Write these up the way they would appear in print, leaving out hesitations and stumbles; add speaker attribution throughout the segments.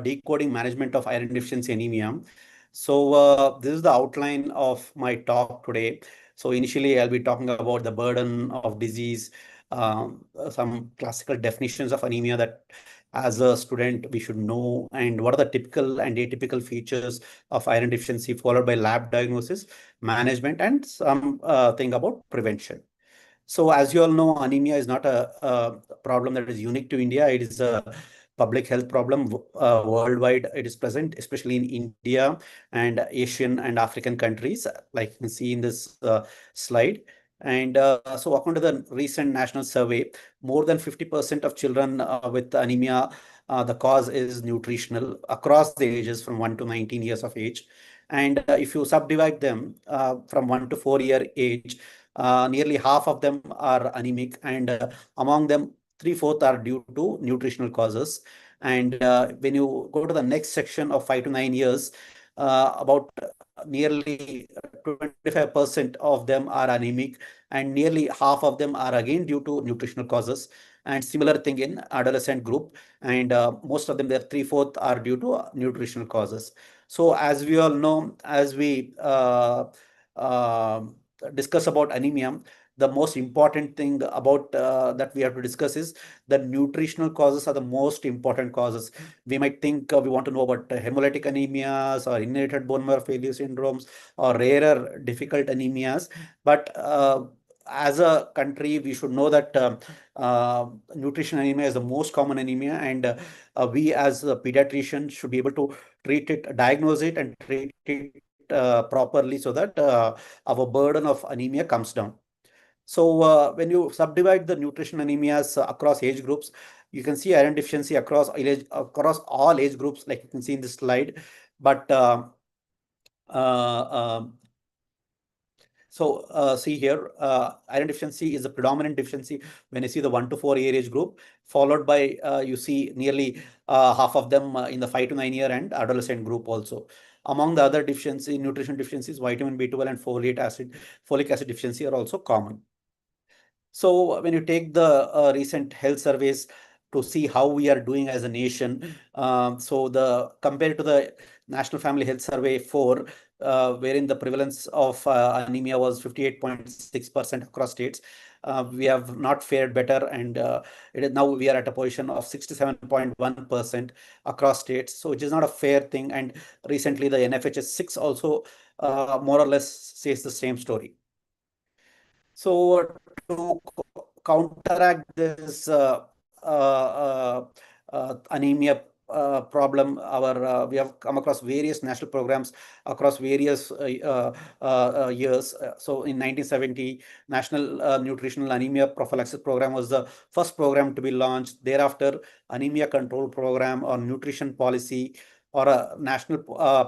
Speaker 1: decoding management of iron deficiency anemia. So this is the outline of my talk today. So initially, I'll be talking about the burden of disease, some classical definitions of anemia that as a student we should know, and what are the typical and atypical features of iron deficiency, followed by lab diagnosis, management, and some thing about prevention. So as you all know, anemia is not a problem that is unique to India. It is a public health problem worldwide. It is present, especially in India and Asian and African countries, like you can see in this slide. And so according to the recent national survey, more than 50% of children with anemia, the cause is nutritional across the ages from 1 to 19 years of age. And if you subdivide them from 1 to 4-year age, nearly half of them are anemic, and among them, 3/4 are due to nutritional causes. And when you go to the next section of 5 to 9 years, about nearly 25% of them are anemic, and nearly half of them are again due to nutritional causes. And similar thing in adolescent group, and most of them, their 3/4 are due to nutritional causes. So as we all know, as we uh, discuss about anemia, the most important thing about that we have to discuss is the nutritional causes are the most important causes. We might think we want to know about hemolytic anemias or inherited bone marrow failure syndromes or rarer difficult anemias, but as a country, we should know that nutrition anemia is the most common anemia, and we as a pediatrician should be able to treat it, diagnose it, and treat it properly, so that our burden of anemia comes down. So when you subdivide the nutrition anemias across age groups, you can see iron deficiency across all age groups, like you can see in this slide. But um, so see here, iron deficiency is a predominant deficiency when you see the 1 to 4-year age group, followed by you see nearly half of them in the 5 to 9-year and adolescent group also. Among the other nutrition deficiencies, vitamin B12 and folic acid deficiency are also common. So when you take the recent health surveys to see how we are doing as a nation, so the compared to the National Family Health Survey 4, wherein the prevalence of anemia was 58.6% across states, we have not fared better, and now we are at a position of 67.1% across states. So it is not a fair thing, and recently the NFHS 6 also more or less says the same story. So to counteract this anemia problem, we have come across various national programs across various years. So in 1970, National Nutritional Anemia Prophylaxis Program was the first program to be launched. Thereafter, Anemia Control Program or Nutrition Policy, or a national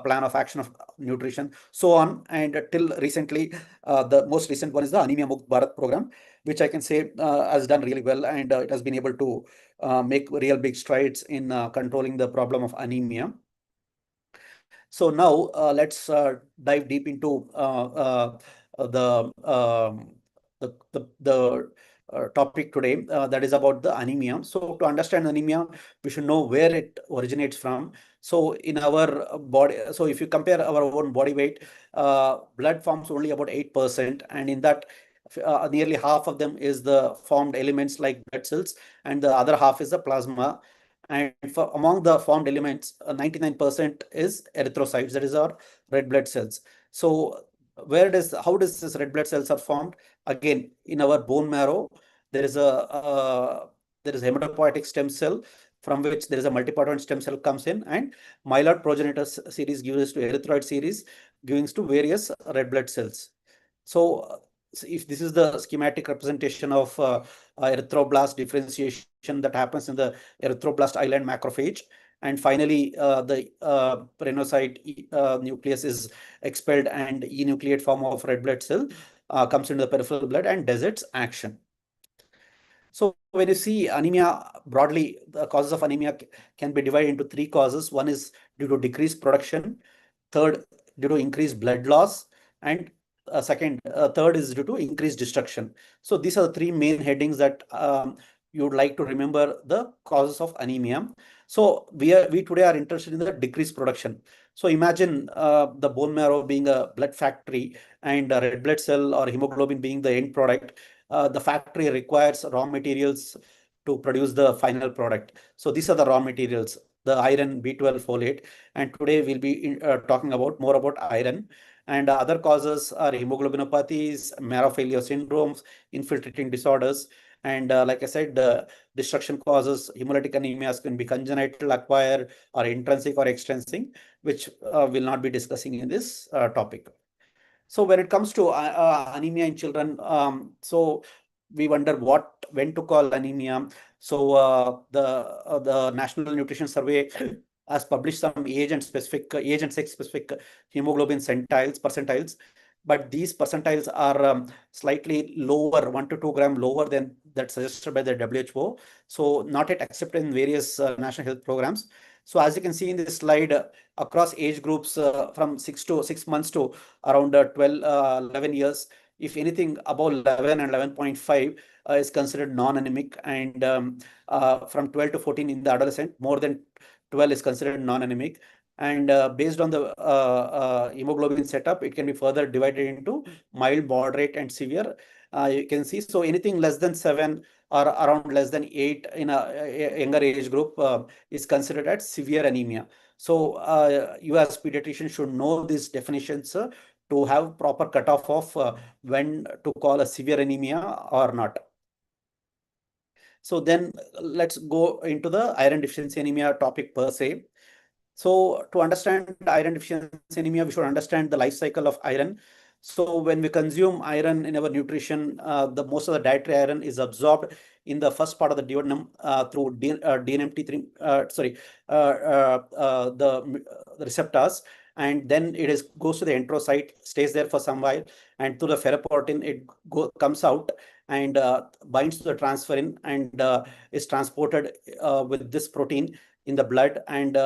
Speaker 1: plan of action of nutrition, so on. And till recently, the most recent one is the Anemia Mukt Bharat program, which I can say has done really well, and it has been able to make real big strides in controlling the problem of anemia. So now let's dive deep into the topic today, that is about the anemia. So to understand anemia, we should know where it originates from. So in our body, so if you compare our own body weight, blood forms only about 8%, and in that nearly half of them is the formed elements like blood cells, and the other half is the plasma. And for among the formed elements, 99% is erythrocytes, that is our red blood cells. So how does this red blood cells are formed? Again, in our bone marrow, there is a hematopoietic stem cell, from which there is a multipotent stem cell comes in, and myeloid progenitor series gives to erythroid series, gives to various red blood cells. So if this is the schematic representation of erythroblast differentiation that happens in the erythroblast island macrophage, and finally the perineurocyte nucleus is expelled, and enucleate form of red blood cell comes into the peripheral blood and does its action. So when you see anemia broadly, the causes of anemia can be divided into 3 causes. One is due to decreased production, third due to increased blood loss, and third is due to increased destruction. So these are the 3 main headings that you would like to remember the causes of anemia. So we today are interested in the decreased production. So imagine the bone marrow being a blood factory and a red blood cell or hemoglobin being the end product. The factory requires raw materials to produce the final product. So these are the raw materials, the iron, B12, folate. And today we'll be talking about more about iron. And other causes are hemoglobinopathies, marrow failure syndromes, infiltrating disorders. And like I said, destruction causes hemolytic anemias can be congenital, acquired, or intrinsic or extrinsic, which we'll not be discussing in this topic. So when it comes to anemia in children, so we wonder when to call anemia. So the National Nutrition Survey has published some age and sex specific hemoglobin percentiles, but these percentiles are slightly lower, 1 to 2 gram lower than that suggested by the WHO. So not yet accepted in various national health programs. So as you can see in this slide, across age groups from 6 months to around 11 years, if anything above 11 and 11.5 is considered non-anemic, and from 12 to 14 in the adolescent, more than 12 is considered non-anemic. And based on the hemoglobin setup, it can be further divided into mild, moderate, and severe. You can see, so anything less than 7 or around less than 8 in a younger age group is considered as severe anemia. So you as pediatrician should know these definitions to have proper cutoff of when to call a severe anemia or not. So then let's go into the iron deficiency anemia topic per se. So to understand iron deficiency anemia, we should understand the life cycle of iron. So when we consume iron in our nutrition, the most of the dietary iron is absorbed in the first part of the duodenum through DNMT3, the receptors, and then it is goes to the enterocyte, stays there for some while, and through the ferroportin it comes out and binds to the transferrin and is transported with this protein in the blood, and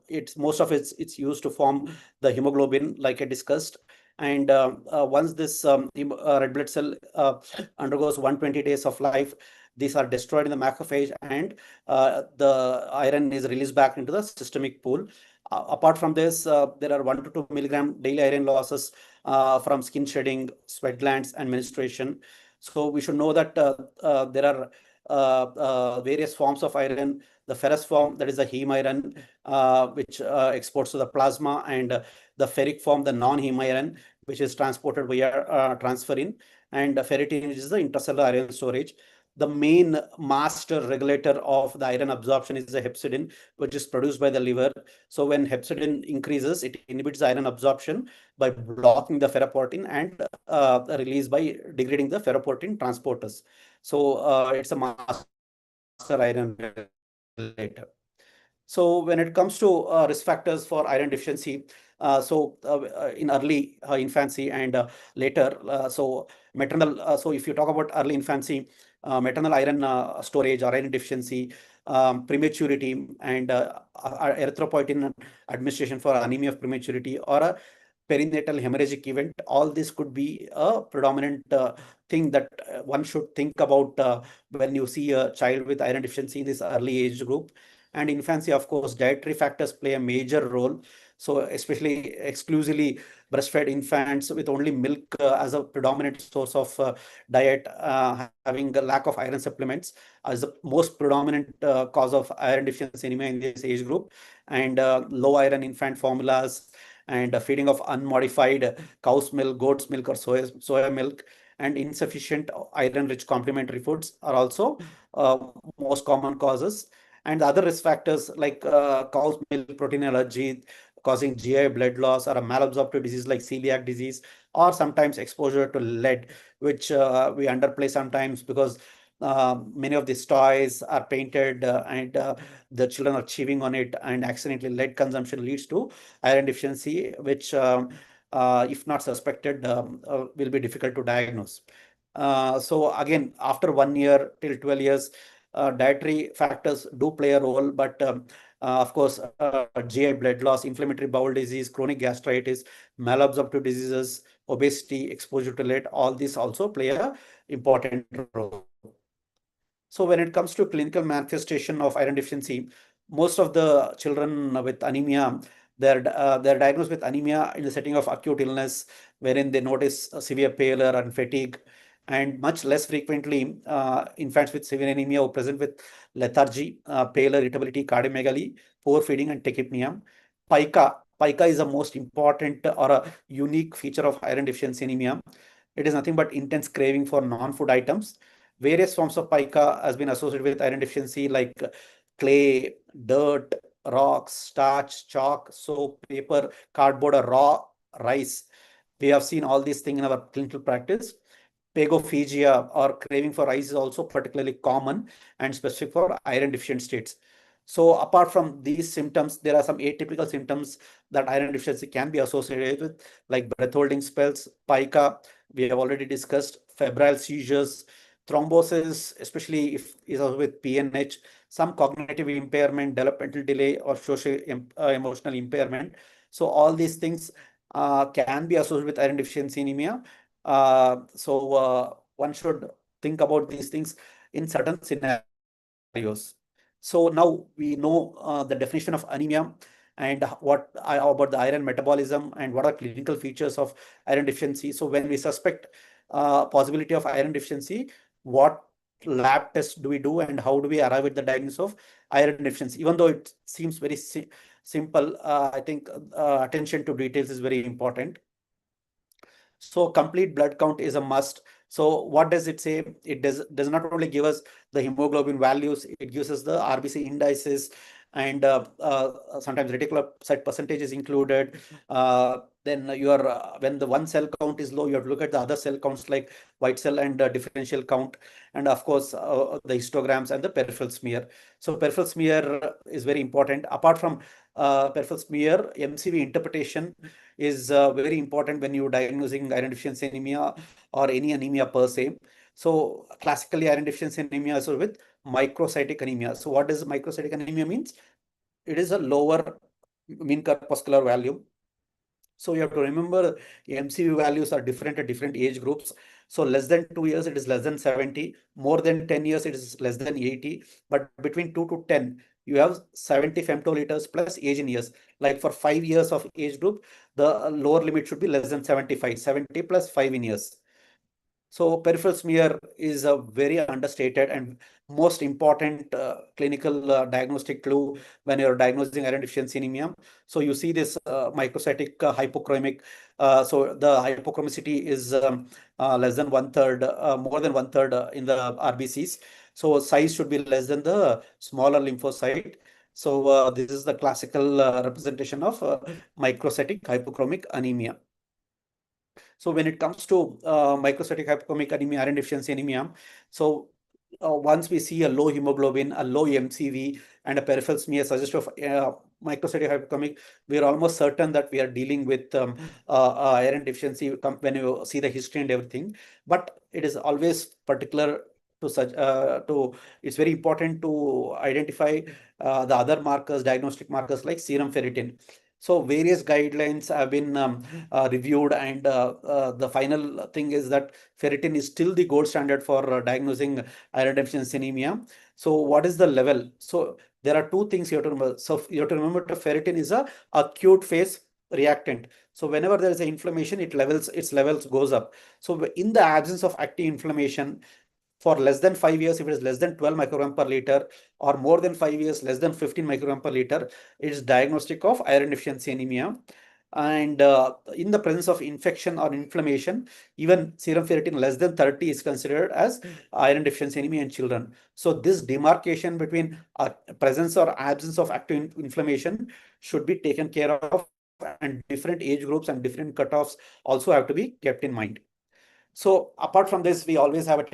Speaker 1: it's most of it's used to form the hemoglobin, like I discussed. And once this red blood cell undergoes 120 days of life, these are destroyed in the macrophage, and the iron is released back into the systemic pool. Apart from this, there are 1 to 2 milligram daily iron losses from skin shedding, sweat glands, and menstruation. So we should know that there are various forms of iron. The ferrous form, that is the heme iron, which exports to the plasma, and the ferric form, the non-heme iron, which is transported via transferrin, and ferritin, which is the intracellular iron storage. The main master regulator of the iron absorption is the hepcidin, which is produced by the liver. So when hepcidin increases, it inhibits iron absorption by blocking the ferroportin and release by degrading the ferroportin transporters. So it's a master iron regulator. So when it comes to risk factors for iron deficiency, in early infancy and later, so maternal. So if you talk about early infancy, maternal iron storage or iron deficiency, prematurity, and erythropoietin administration for anemia of prematurity, or a perinatal hemorrhagic event, all this could be a predominant thing that one should think about when you see a child with iron deficiency in this early age group. And infancy, of course, dietary factors play a major role. So especially exclusively breastfed infants with only milk as a predominant source of diet, having a lack of iron supplements as the most predominant cause of iron deficiency anemia in this age group. And low iron infant formulas, and feeding of unmodified cow's milk, goat's milk, or soya milk, and insufficient iron-rich complementary foods are also most common causes. And the other risk factors like cow's milk protein allergy causing GI blood loss, or a malabsorptive disease like celiac disease, or sometimes exposure to lead, which we underplay sometimes because many of these toys are painted and the children are chewing on it, and accidentally lead consumption leads to iron deficiency, which if not suspected will be difficult to diagnose. So again, after 1 year till 12 years, dietary factors do play a role, but of course, GI blood loss, inflammatory bowel disease, chronic gastritis, malabsorptive diseases, obesity, exposure to lead, all these also play a important role. So when it comes to clinical manifestation of iron deficiency, most of the children with anemia, they're diagnosed with anemia in the setting of acute illness, wherein they notice severe pallor and fatigue, and much less frequently, infants with severe anemia who present with lethargy, pallor, irritability, cardiomegaly, poor feeding, and tachypnea. Pica is the most important or a unique feature of iron deficiency anemia. It is nothing but intense craving for non-food items. Various forms of pica has been associated with iron deficiency like clay, dirt, rocks, starch, chalk, soap, paper, cardboard, or raw rice. We have seen all these things in our clinical practice. Pagophagia or craving for rice is also particularly common and specific for iron deficient states. So apart from these symptoms, there are some atypical symptoms that iron deficiency can be associated with, like breath holding spells, pica, we have already discussed, febrile seizures, thrombosis, especially if is also with PNH, some cognitive impairment, developmental delay, or social emotional impairment. So all these things can be associated with iron deficiency anemia. One should think about these things in certain scenarios. So now we know the definition of anemia and about the iron metabolism and what are clinical features of iron deficiency. So when we suspect possibility of iron deficiency, what lab tests do we do and how do we arrive at the diagnosis of iron deficiency? Even though it seems very simple, I think attention to details is very important. So complete blood count is a must. So what does it say? It does not only give us the hemoglobin values, it gives us the RBC indices, and sometimes reticulocyte percentage is included. Then your when the one cell count is low, you have to look at the other cell counts like white cell and differential count, and of course the histograms and the peripheral smear. So peripheral smear is very important. Apart from peripheral smear, MCV interpretation is very important when you're diagnosing iron deficiency anemia or any anemia per se. So classically, iron deficiency anemia is with microcytic anemia. So what does microcytic anemia means? It is a lower mean corpuscular value. So you have to remember MCV values are different at different age groups. So less than 2 years, it is less than 70. More than 10 years, it is less than 80. But between 2 to 10, you have 70 femtoliters plus age in years. Like for 5 years of age group, the lower limit should be less than 75, 70 plus 5 in years. So peripheral smear is a very understated and most important clinical diagnostic clue when you're diagnosing iron deficiency anemia. So you see this microcytic hypochromic. So the hypochromicity is less than one third, more than one third in the RBCs. So size should be less than the smaller lymphocyte. So this is the classical representation of microcytic hypochromic anemia. So when it comes to microcytic hypochromic anemia, iron deficiency anemia, so once we see a low hemoglobin, a low MCV, and a peripheral smear suggestive of microcytic hypochromic, we are almost certain that we are dealing with iron deficiency when you see the history and everything. But it is always particular to such it's very important to identify the other markers, diagnostic markers like serum ferritin. So various guidelines have been reviewed, and the final thing is that ferritin is still the gold standard for diagnosing iron deficiency anemia. So what is the level? So there are two things you have to remember. So you have to remember that ferritin is a acute phase reactant. So whenever there is an inflammation, its levels goes up. So in the absence of active inflammation, for less than 5 years, if it is less than 12 microgram per liter, or more than 5 years, less than 15 microgram per liter, it is diagnostic of iron deficiency anemia. And in the presence of infection or inflammation, even serum ferritin less than 30 is considered as iron deficiency anemia in children. So this demarcation between presence or absence of active inflammation should be taken care of, and different age groups and different cutoffs also have to be kept in mind. So apart from this, we always have a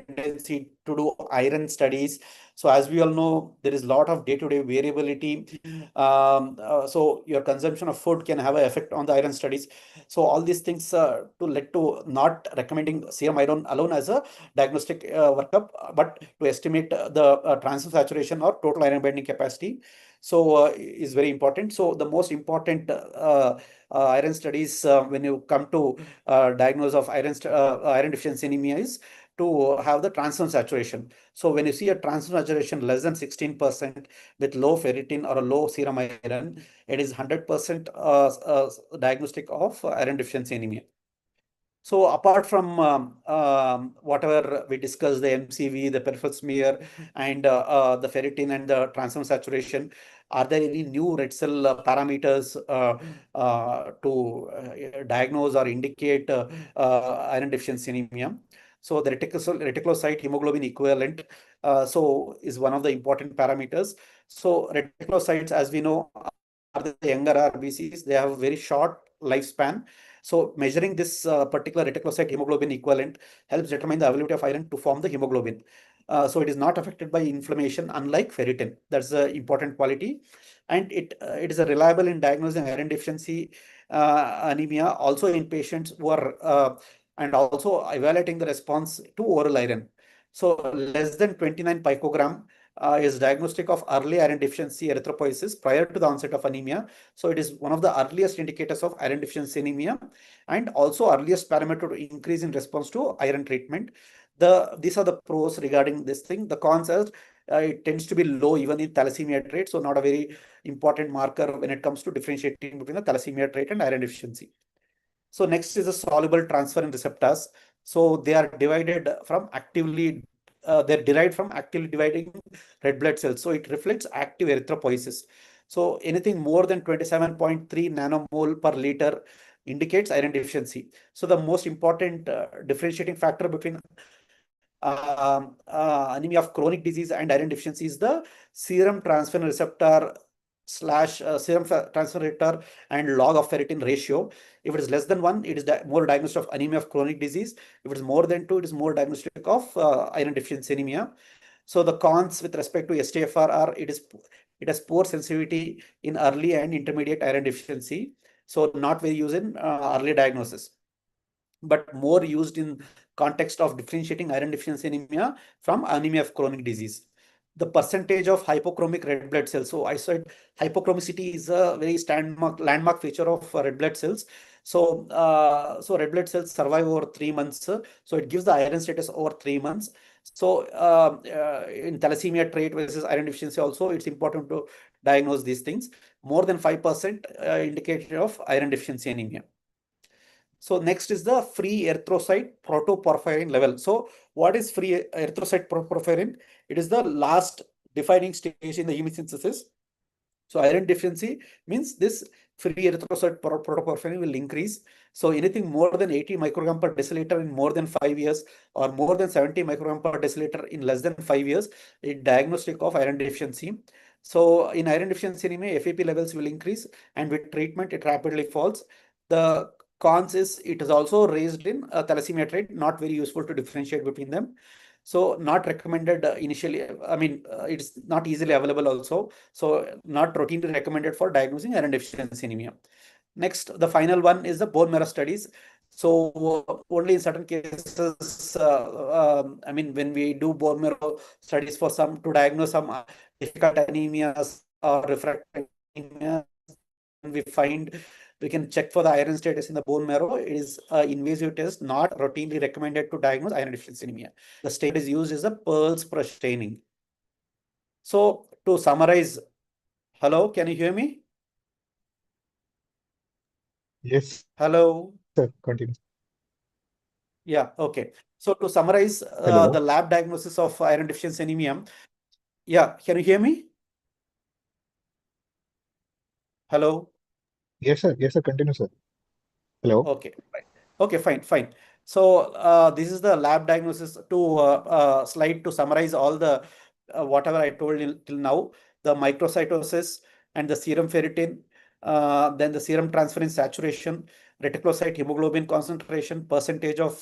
Speaker 1: tendency to do iron studies. So as we all know, there is a lot of day-to-day variability. So your consumption of food can have an effect on the iron studies. So all these things to lead to not recommending serum iron alone as a diagnostic workup, but to estimate the transfer saturation or total iron binding capacity. So is very important. So the most important iron studies when you come to diagnosis of iron deficiency anemia is to have the transfer saturation. So when you see a transfer saturation less than 16% with low ferritin or a low serum iron, it is 100% diagnostic of iron deficiency anemia. So apart from whatever we discussed, the MCV, the peripheral smear, and the ferritin and the transfer saturation, are there any new red cell parameters to diagnose or indicate iron deficiency anemia? So the reticulocyte hemoglobin equivalent so is one of the important parameters. So reticulocytes, as we know, are the younger RBCs. They have a very short lifespan. So measuring this particular reticulocyte hemoglobin equivalent helps determine the availability of iron to form the hemoglobin. So it is not affected by inflammation, unlike ferritin. That's the important quality, and it is a reliable in diagnosing iron deficiency anemia also in patients who are and also evaluating the response to oral iron. So less than 29 picogram is diagnostic of early iron deficiency erythropoiesis prior to the onset of anemia. So it is one of the earliest indicators of iron deficiency anemia, and also earliest parameter to increase in response to iron treatment. These are the pros regarding this thing. The cons is it tends to be low even in thalassemia trait, so not a very important marker when it comes to differentiating between the thalassemia trait and iron deficiency. So next is the soluble transferrin receptors. So they are divided from actively, they're derived from actively dividing red blood cells. So it reflects active erythropoiesis. So anything more than 27.3 nanomole per liter indicates iron deficiency. So the most important differentiating factor between anemia of chronic disease and iron deficiency is the serum transferrin receptor slash serum transferrin receptor and log of ferritin ratio. If it is less than 1, it is more diagnostic of anemia of chronic disease. If it is more than 2, it is more diagnostic of iron deficiency anemia. So the cons with respect to STFR are it has poor sensitivity in early and intermediate iron deficiency. So not very used in early diagnosis, but more used in context of differentiating iron deficiency anemia from anemia of chronic disease. The percentage of hypochromic red blood cells. So I said hypochromicity is a very landmark feature of red blood cells. So red blood cells survive over 3 months. So it gives the iron status over 3 months. So in thalassemia trait versus iron deficiency also, it's important to diagnose these things. More than 5% indicator of iron deficiency anemia. So next is the free erythrocyte protoporphyrin level. So what is free erythrocyte protoporphyrin? It is the last defining stage in the hemosynthesis. So iron deficiency means this free erythrocyte protoporphyrin will increase. So anything more than 80 microgram per deciliter in more than 5 years, or more than 70 microgram per deciliter in less than 5 years, is diagnostic of iron deficiency. So in iron deficiency anemia, FAP levels will increase, and with treatment, it rapidly falls. The cons is it is also raised in thalassemia trait, not very useful to differentiate between them. So not recommended initially. I mean, it's not easily available also. So not routinely recommended for diagnosing iron deficiency anemia. Next, the final one is the bone marrow studies. So only in certain cases, I mean, when we do bone marrow studies for some to diagnose some difficult anemias or refractory anemia, we find we can check for the iron status in the bone marrow. It is an invasive test, not routinely recommended to diagnose iron deficiency anemia. The stain is used as a Pearl's brush staining. So to summarize, hello, can you hear me?
Speaker 2: Yes,
Speaker 1: Hello.
Speaker 2: sir. Continue.
Speaker 1: Yeah, okay. So to summarize
Speaker 2: Hello.
Speaker 1: the lab diagnosis of iron deficiency anemia. Yeah, can you hear me? Hello.
Speaker 2: Yes, sir. Yes, sir. Continue, sir. Hello.
Speaker 1: Okay, fine. Okay, fine. So this is the lab diagnosis to slide to summarize all the whatever I told you till now. The microcytosis and the serum ferritin, then the serum transferrin saturation, reticulocyte hemoglobin concentration, percentage of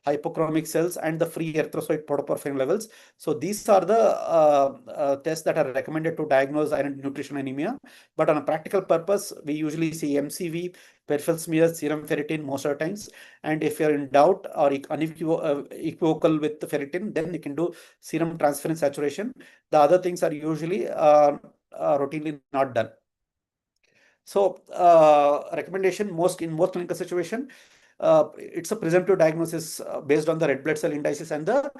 Speaker 1: hypochromic cells, and the free erythrocyte protoporphyrin levels. So these are the tests that are recommended to diagnose iron nutrition anemia. But on a practical purpose, we usually see MCV, peripheral smear, serum ferritin most of the times. And if you're in doubt or equivocal with the ferritin, then you can do serum transferrin saturation. The other things are usually routinely not done. So recommendation in most clinical situation, it's a presumptive diagnosis based on the red blood cell indices and the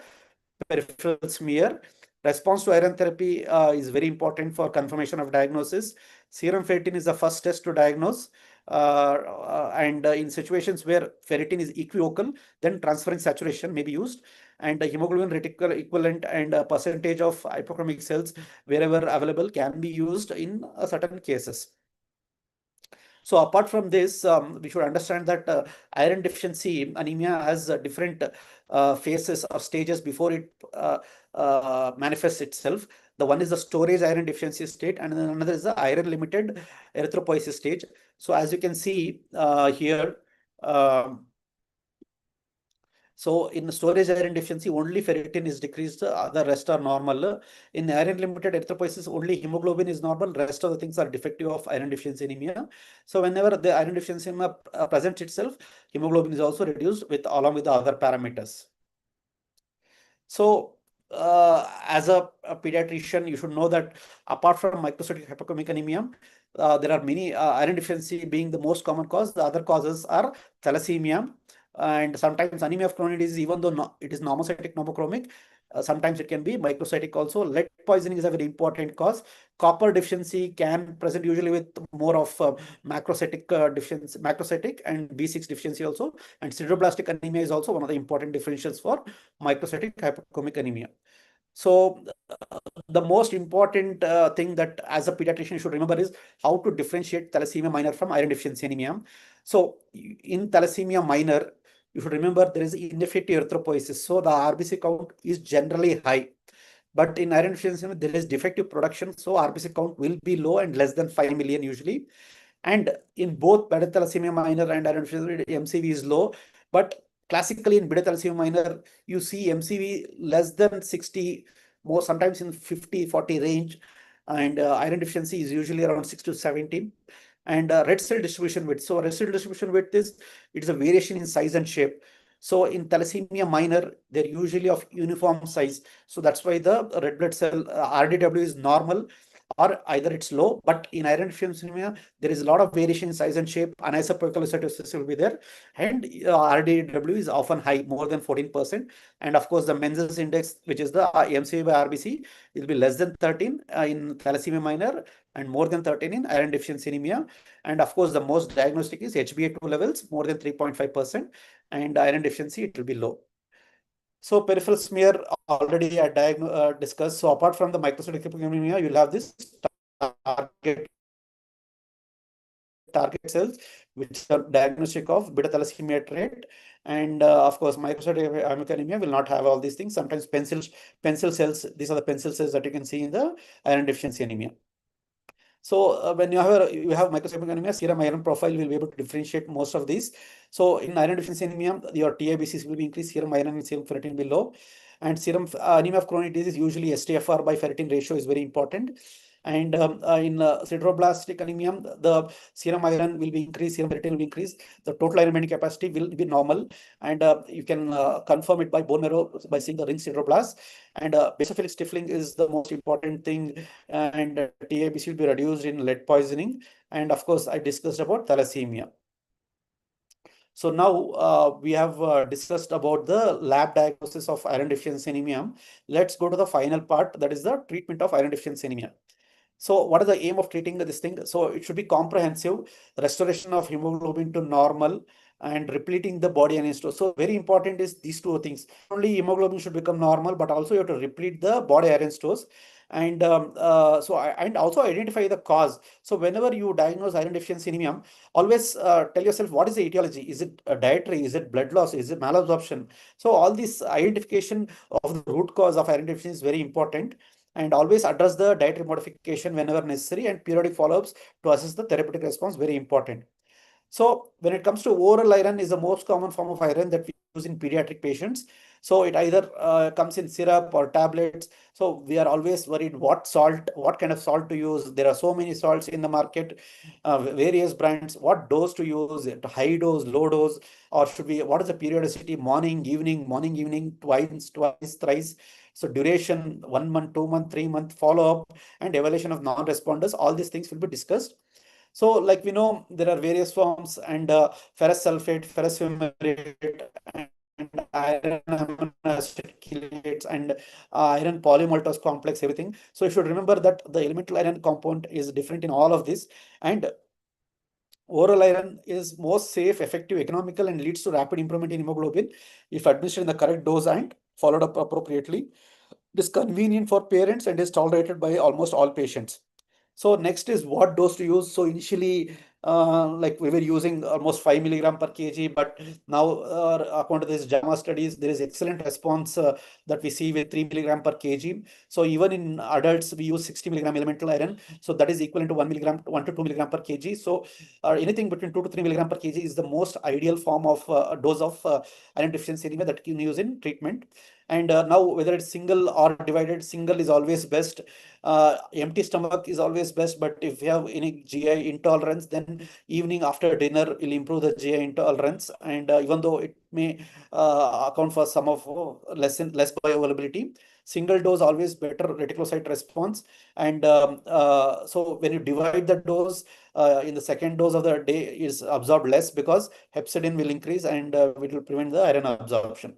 Speaker 1: peripheral smear. Response to iron therapy is very important for confirmation of diagnosis. Serum ferritin is the first test to diagnose. And in situations where ferritin is equivocal, then transferrin saturation may be used. And the hemoglobin reticular equivalent and percentage of hypochromic cells wherever available can be used in certain cases. So apart from this, we should understand that iron deficiency anemia has different phases or stages before it manifests itself. The one is the storage iron deficiency state, and then another is the iron limited erythropoiesis stage. So as you can see here, um, so in storage iron deficiency, only ferritin is decreased, the rest are normal. In iron limited erythropoiesis, only hemoglobin is normal, rest of the things are defective of iron deficiency anemia. So whenever the iron deficiency anemia presents itself, hemoglobin is also reduced with along with the other parameters. So as a pediatrician, you should know that apart from microcytic hypochromic anemia, there are many iron deficiency being the most common cause. The other causes are thalassemia and sometimes anemia of chronic disease, even though it is normocytic normochromic. Sometimes it can be microcytic also. Lead poisoning is a very important cause. Copper deficiency can present usually with more of macrocytic deficiency, macrocytic and B6 deficiency also. And sideroblastic anemia is also one of the important differentials for microcytic hypochromic anemia. So the most important thing that as a pediatrician you should remember is how to differentiate thalassemia minor from iron deficiency anemia. So in thalassemia minor, you should remember there is ineffective erythropoiesis. So the RBC count is generally high. But in iron deficiency, there is defective production. So RBC count will be low and less than 5 million usually. And in both beta thalassemia minor and iron deficiency, MCV is low. But classically in beta thalassemia minor, you see MCV less than 60, more sometimes in 50, 40 range. And iron deficiency is usually around 6 to 17. And red cell distribution width. So red cell distribution width is, it is a variation in size and shape. So in thalassemia minor, they're usually of uniform size. So that's why the red blood cell RDW is normal or either it's low. But in iron deficiency anemia, there is a lot of variation in size and shape. Anisopoikilocytosis will be there. And RDW is often high, more than 14%. And of course, the Menzel's index, which is the MCV by RBC, will be less than 13 in thalassemia minor and more than 13 in iron deficiency anemia. And of course, the most diagnostic is HbA2 levels, more than 3.5%. And iron deficiency, it will be low. So peripheral smear already I discussed. So apart from the microcytic anemia, you'll have this target cells, which are diagnostic of beta thalassemia trait. And of course, microcytic anemia will not have all these things. Sometimes pencil cells, these are the pencil cells that you can see in the iron deficiency anemia. So when you have microcytic anemia, serum iron profile will be able to differentiate most of these. So in iron deficiency anemia, your TIBCs will be increased, serum iron and serum ferritin will be low. And serum anemia of chronic disease, usually STFR by ferritin ratio is very important. And in sideroblastic anemia, the serum iron will be increased, serum ferritin will be increased. The total iron binding capacity will be normal. And you can confirm it by bone marrow by seeing the ring sideroblasts. And basophilic stifling is the most important thing. And TIBC will be reduced in lead poisoning. And of course, I discussed about thalassemia. So now we have discussed about the lab diagnosis of iron deficiency anemia. Let's go to the final part, that is the treatment of iron deficiency anemia. So what is the aim of treating this thing? So it should be comprehensive, restoration of hemoglobin to normal and repleting the body iron stores. So very important is these two things. Only hemoglobin should become normal, but also you have to replete the body iron stores. And and also identify the cause. So whenever you diagnose iron deficiency anemia, always tell yourself what is the etiology. Is it dietary? Is it blood loss? Is it malabsorption? So all this identification of the root cause of iron deficiency is very important. And always address the dietary modification whenever necessary, and periodic follow-ups to assess the therapeutic response, very important. So when it comes to oral iron is the most common form of iron that we use in pediatric patients. So it either comes in syrup or tablets. So we are always worried what kind of salt to use. There are so many salts in the market, various brands, what dose to use, high dose, low dose, or what is the periodicity, morning, evening, twice, thrice. So duration, 1 month, 2 month, 3 month follow-up and evaluation of non-responders, all these things will be discussed. So, like we know, there are various forms, and ferrous sulfate, ferrous fumarate, and iron amino acid chelates, and iron polymaltose complex, everything. So, you should remember that the elemental iron compound is different in all of this, and oral iron is most safe, effective, economical, and leads to rapid improvement in hemoglobin if administered in the correct dose and followed up appropriately. It is convenient for parents and is tolerated by almost all patients. So next is what dose to use. So initially, like we were using almost 5 milligram per kg, but now according to this JAMA studies, there is excellent response that we see with 3 milligram per kg. So even in adults, we use 60 milligram elemental iron. So that is equivalent to 1 milligram, 1 to 2 milligram per kg. So anything between 2 to 3 milligram per kg is the most ideal form of dose of iron deficiency anemia that you can use in treatment. And now whether it's single or divided, single is always best. Empty stomach is always best, but if you have any GI intolerance, then evening after dinner will improve the GI intolerance. And even though it may account for some of less bioavailability, single dose always better reticulocyte response. And so when you divide the dose, in the second dose of the day is absorbed less because hepcidin will increase, and it will prevent the iron absorption.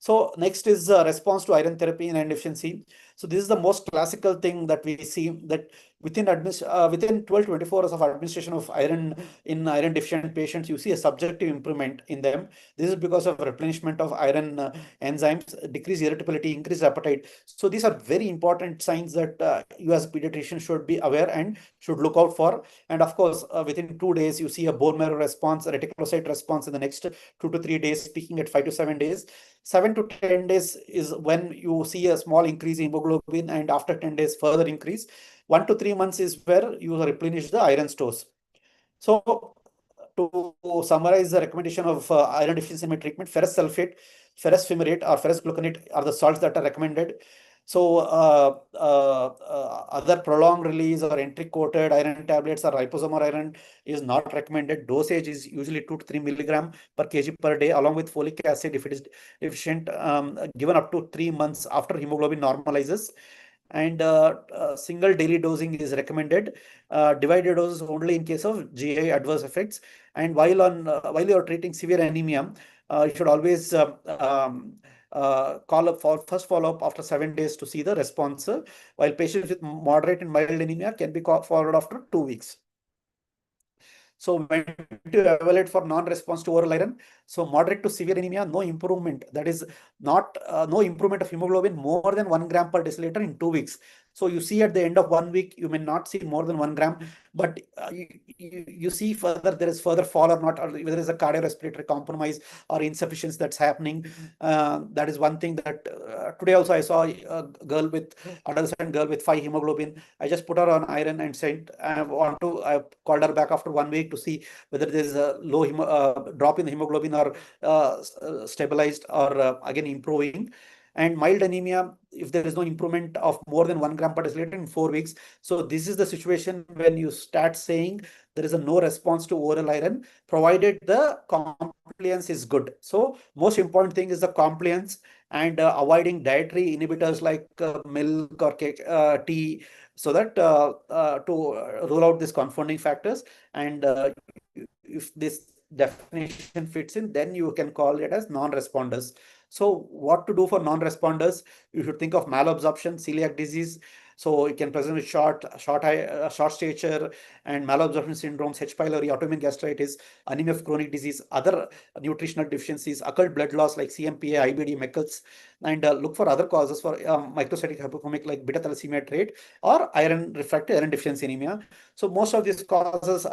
Speaker 1: So next is response to iron therapy in iron deficiency. So this is the most classical thing that we see, that within 12 to 24 hours of administration of iron in iron deficient patients, you see a subjective improvement in them. This is because of replenishment of iron enzymes, decreased irritability, increased appetite. So these are very important signs that you as a pediatrician should be aware and should look out for. And of course, within 2 days, you see a bone marrow response, a reticulocyte response in the next 2 to 3 days, peaking at 5 to 7 days. 7 to 10 days is when you see a small increase in hemoglobin, and after 10 days, further increase. 1 to 3 months is where you replenish the iron stores. So, to summarize the recommendation of iron deficiency treatment, ferrous sulfate, ferrous fumarate, or ferrous gluconate are the salts that are recommended. So, other prolonged release or entry-coated iron tablets or liposomal iron is not recommended. Dosage is usually 2 to 3 milligram per kg per day, along with folic acid if it is deficient, given up to 3 months after hemoglobin normalizes. And single daily dosing is recommended. Divided doses only in case of GI adverse effects. And while you are treating severe anemia, you should always call up for first follow up after 7 days to see the response. While patients with moderate and mild anemia can be followed after 2 weeks. So when to evaluate for non-response to oral iron? So moderate to severe anemia, no improvement. That is not no improvement of hemoglobin more than 1 gram per deciliter in 2 weeks. So you see at the end of 1 week, you may not see more than 1 gram, but you see further there is further fall or not, or whether there is a cardiorespiratory compromise or insufficiency that's happening. That is one thing that today also I saw a girl with adolescent girl with 5 hemoglobin. I just put her on iron and said I called her back after 1 week to see whether there is a low drop in the hemoglobin or stabilized or again improving. And mild anemia, if there is no improvement of more than 1 gram per deciliter in 4 weeks. So this is the situation when you start saying there is a no response to oral iron, provided the compliance is good. So most important thing is the compliance, and avoiding dietary inhibitors like milk or cake, tea, so that to rule out these confounding factors. And if this definition fits in, then you can call it as non-responders. So what to do for non-responders? You should think of malabsorption, celiac disease. So it can present with short stature, and malabsorption syndromes, H. pylori, autoimmune gastritis, anemia of chronic disease, other nutritional deficiencies, occult blood loss like CMPA, IBD, Meckel's, and look for other causes for microcytic hypochromic like beta thalassemia trait or iron refractory iron deficiency anemia. So most of these causes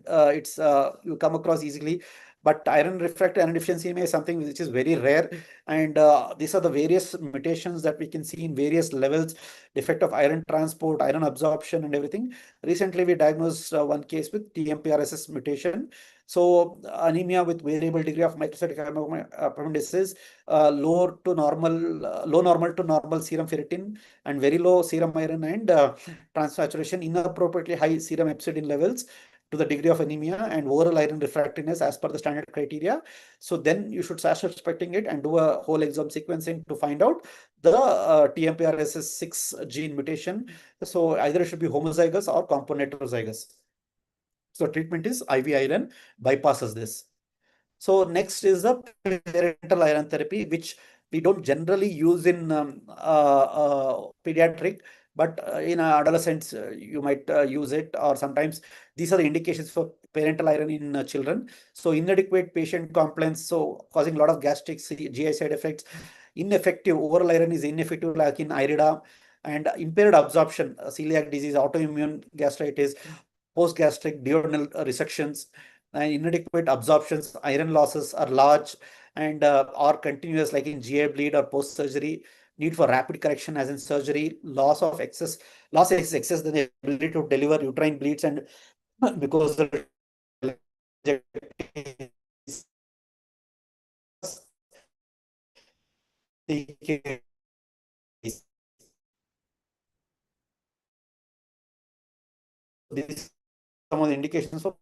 Speaker 1: it's you come across easily, but iron refractory iron deficiency anemia is something which is very rare. And these are the various mutations that we can see in various levels, defect of iron transport, iron absorption, and everything. Recently, we diagnosed one case with TMPRSS mutation. So anemia with variable degree of microcytic hemoptysis, low normal to normal serum ferritin, and very low serum iron and transsaturation, inappropriately high serum hepcidin levels to the degree of anemia, and oral iron refractoriness as per the standard criteria. So then you should start suspecting it and do a whole exome sequencing to find out the TMPRSS6 gene mutation. So either it should be homozygous or component heterozygous. So treatment is IV iron bypasses this. So next is the parental iron therapy, which we don't generally use in pediatric, but in adolescents you might use it, or sometimes these are the indications for parental iron in children. So inadequate patient complaints, so causing a lot of gastric GI side effects. Ineffective oral iron is ineffective, like in IRIDA, and impaired absorption, celiac disease, autoimmune gastritis, post-gastric duodenal resections, and inadequate absorptions, iron losses are large and are continuous, like in GI bleed or post-surgery, need for rapid correction as in surgery, loss is excess the ability to deliver uterine bleeds, and because the these some of the indications for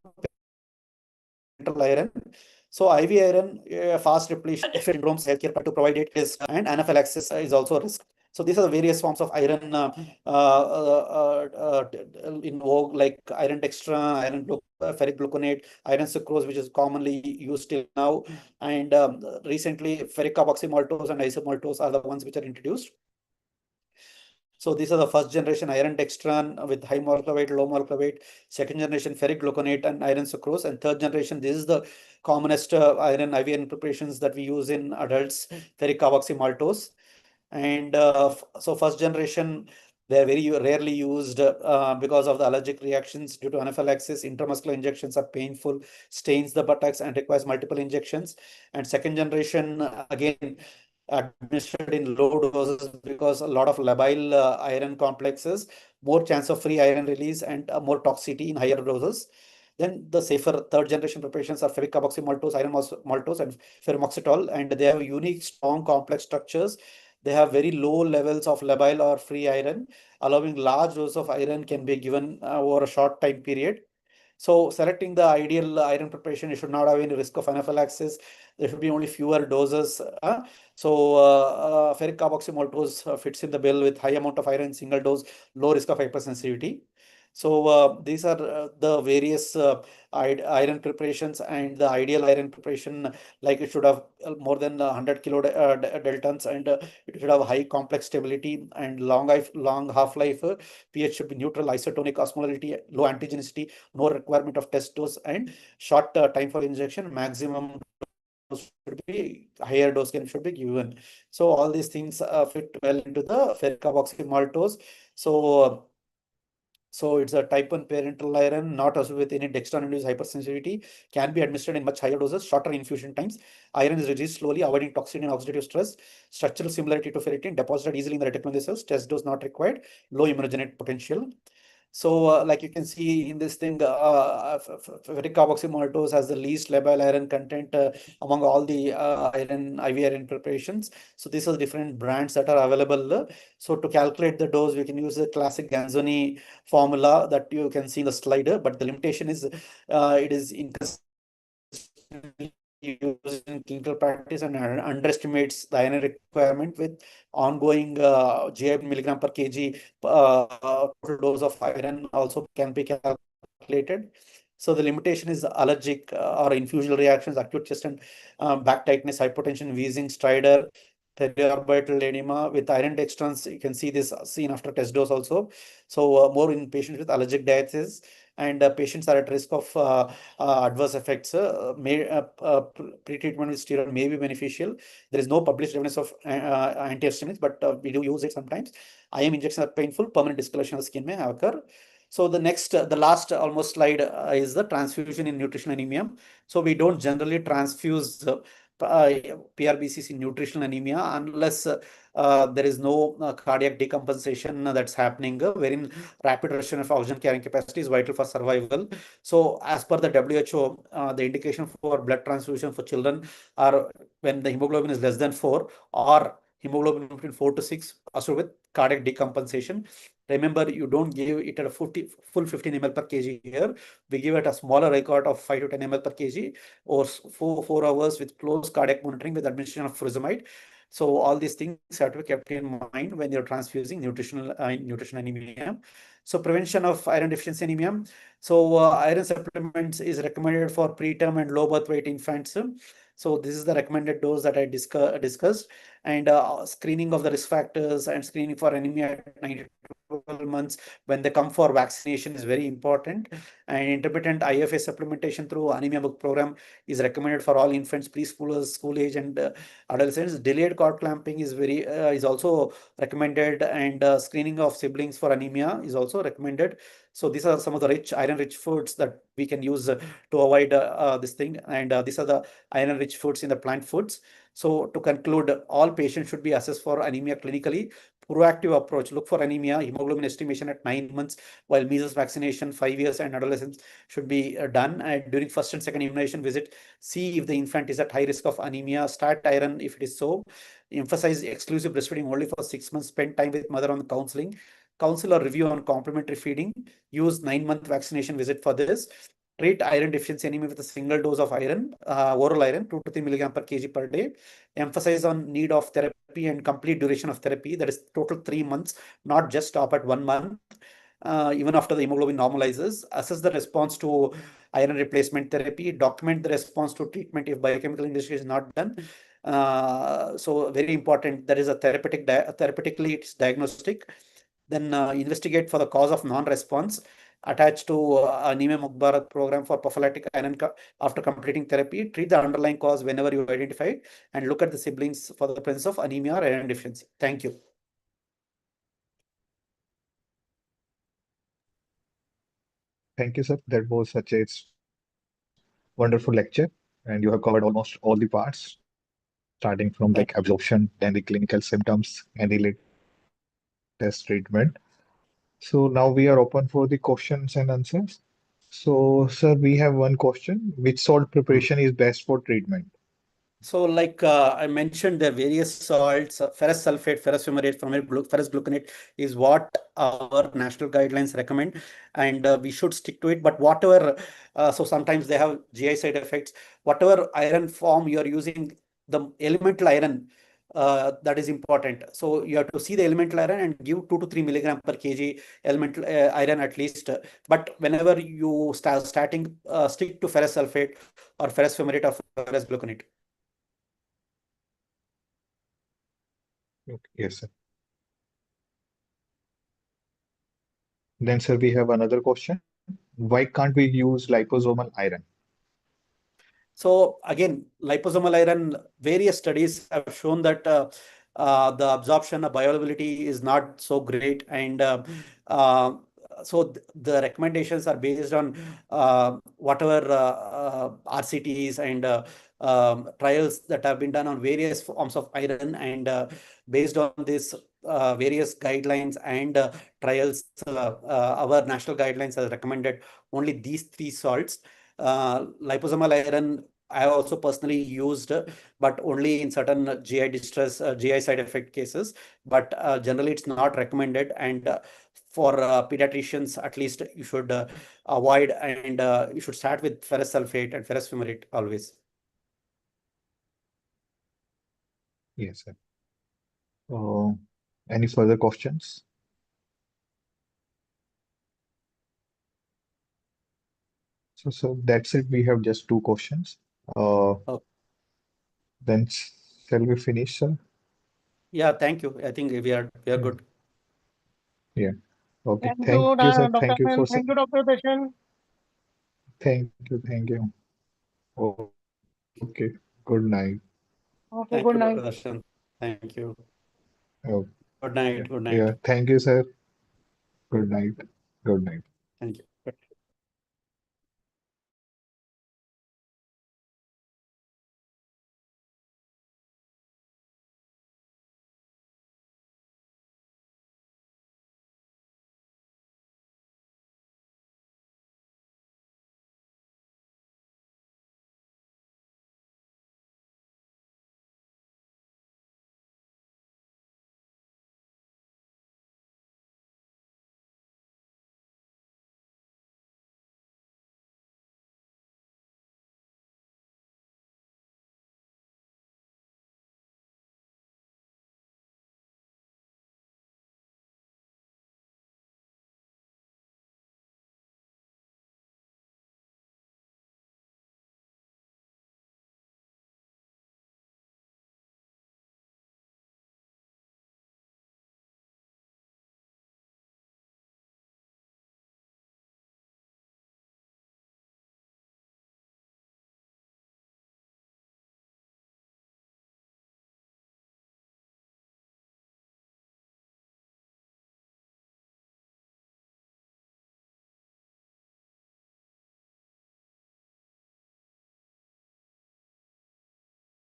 Speaker 1: parental iron. So IV iron, fast repletion syndromes, healthcare to provide it is, and anaphylaxis is also a risk. So these are the various forms of iron in vogue, like iron dextran, ferric gluconate, iron sucrose, which is commonly used till now, and recently ferric carboxymaltose and isomaltose are the ones which are introduced. So these are the first generation iron dextran with high molecular weight, low molecular weight, second generation ferric gluconate and iron sucrose, and third generation, this is the commonest iron IVN preparations that we use in adults, ferric carboxymaltose. And so first generation, they're very rarely used because of the allergic reactions due to anaphylaxis. Intramuscular injections are painful, stains the buttocks, and requires multiple injections. And second generation, again, administered in low doses because a lot of labile iron complexes, more chance of free iron release, and more toxicity in higher doses. Then the safer third generation preparations are ferric carboxymaltose, iron maltose, and fermoxetol, and they have unique, strong, complex structures. They have very low levels of labile or free iron, allowing large dose of iron can be given over a short time period. So selecting the ideal iron preparation, you should not have any risk of anaphylaxis. There should be only fewer doses. Ferric carboxymaltose fits in the bill with high amount of iron, single dose, low risk of hypersensitivity. So these are the various iron preparations, and the ideal iron preparation, like it should have more than 100 kilo daltons, and it should have high complex stability and long half-life. pH should be neutral, isotonic osmolarity, low antigenicity, no requirement of test dose, and short time for injection. Maximum dose should be higher dose should be given. So all these things fit well into the ferric carboxymaltose. So so it's a type 1 parental iron, not associated with any dextran-induced hypersensitivity, can be administered in much higher doses, shorter infusion times. Iron is released slowly, avoiding toxicity and oxidative stress. Structural similarity to ferritin, deposited easily in the reticular cells. Test dose not required. Low immunogenic potential. So, like you can see in this thing, ferric carboxymaltose has the least labile iron content among all the IV iron preparations. So these are the different brands that are available. So to calculate the dose, we can use the classic Ganzoni formula that you can see in the slider, but the limitation is it is inconsistently used in clinical practice and underestimates the iron requirement with ongoing GI milligram per kg total dose of iron also can be calculated. So the limitation is allergic or infusional reactions, acute chest and back tightness, hypotension, wheezing, stridor, periorbital edema with iron dextrans. You can see this seen after test dose also. So more in patients with allergic diathesis, and patients are at risk of adverse effects. Pre-treatment with steroid may be beneficial. There is no published evidence of antihistamines, but we do use it sometimes. IM injections are painful. Permanent discoloration of the skin may occur. So the next, the last almost slide is the transfusion in nutritional anemia. So we don't generally transfuse PRBCs in nutritional anemia unless there is no cardiac decompensation that's happening, wherein rapid reduction of oxygen carrying capacity is vital for survival. So as per the WHO, the indication for blood transfusion for children are when the hemoglobin is less than 4 or hemoglobin between 4 to 6 associated with cardiac decompensation. Remember, you don't give it at a full 15 ml per kg here. We give it a smaller record of 5 to 10 ml per kg or 4 hours with close cardiac monitoring with administration of furosemide. So all these things have to be kept in mind when you're transfusing nutritional anemia. So prevention of iron deficiency anemia. So iron supplements is recommended for preterm and low birth weight infants. So this is the recommended dose that I discussed, and screening of the risk factors and screening for anemia at 9 to 12 months when they come for vaccination is very important. And intermittent IFA supplementation through anemia book program is recommended for all infants, preschoolers, school age, and adolescents. Delayed cord clamping is also recommended, and screening of siblings for anemia is also recommended. So these are some of the iron rich foods that we can use to avoid this thing, and these are the iron rich foods in the plant foods. So to conclude, all patients should be assessed for anemia clinically. Proactive approach: look for anemia, hemoglobin estimation at 9 months, while measles vaccination 5 years and adolescents should be done. And during first and second immunization visit, see if the infant is at high risk of anemia. Start iron if it is so. Emphasize exclusive breastfeeding only for 6 months. Spend time with mother on counseling. Counsel or review on complementary feeding. Use 9-month vaccination visit for this. Treat iron deficiency anemia with a single dose of iron, oral iron, 2 to 3 milligram per kg per day. Emphasize on need of therapy and complete duration of therapy, that is total 3 months, not just stop at 1 month. Even after the hemoglobin normalizes. Assess the response to iron replacement therapy. Document the response to treatment if biochemical industry is not done. So very important. That is a therapeutically it's diagnostic. Then investigate for the cause of non-response. Attached to Anemia Mukbarat program for prophylactic iron after completing therapy. Treat the underlying cause whenever you identify it, and look at the siblings for the presence of anemia or iron deficiency. Thank you.
Speaker 2: Thank you, sir. That was such a wonderful lecture, and you have covered almost all the parts, starting from like
Speaker 1: Thank
Speaker 2: absorption, then the clinical symptoms, and the latest treatment. So now we are open for the questions and answers. So, sir, we have one question. Which salt preparation is
Speaker 1: you.
Speaker 2: best for treatment?
Speaker 1: So, like I mentioned, there are various salts, ferrous sulfate, ferrous fumarate, ferrous gluconate is what our national guidelines recommend, and we should stick to it. But whatever, so sometimes they have GI side effects. Whatever iron form you are using, the elemental iron, that is important. So you have to see the elemental iron and give 2 to 3 milligram per kg elemental iron at least. But whenever you starting, stick to ferrous sulfate or ferrous fumarate or ferrous gluconate.
Speaker 2: Okay, yes, sir. Then, sir, we have another question. Why can't we use liposomal iron?
Speaker 1: So again, liposomal iron, various studies have shown that the absorption of bioavailability is not so great, and uh, the recommendations are based on whatever RCTs and trials that have been done on various forms of iron, and based on this various guidelines and trials, our national guidelines has recommended only these three salts. Liposomal iron I have also personally used, but only in certain GI distress, GI side effect cases. But generally, it's not recommended. And for pediatricians, at least you should avoid, and you should start with ferrous sulfate and ferrous fumarate always.
Speaker 2: Yes, sir. Uh, any further questions? So that's it. We have just two questions. Uh,
Speaker 1: Oh,
Speaker 2: then shall we finish, sir?
Speaker 1: yeah, thank you. I think we are
Speaker 2: Yeah.
Speaker 1: good.
Speaker 2: Yeah. Okay.
Speaker 3: Thank
Speaker 2: Thank
Speaker 3: you,
Speaker 2: you, sir.
Speaker 3: Dr.
Speaker 2: Thank you for
Speaker 3: Sen. Thank you, Dr. Darshan.
Speaker 2: thank you. Thank you. Okay. Good night.
Speaker 3: Okay,
Speaker 1: Thank
Speaker 3: good
Speaker 1: you, Dr.
Speaker 3: night.
Speaker 1: Darshan. Thank you.
Speaker 2: Oh,
Speaker 1: Good
Speaker 2: yeah.
Speaker 1: night. Good
Speaker 2: Yeah.
Speaker 1: night.
Speaker 2: Thank you, sir. Good night. Good night.
Speaker 1: Thank you.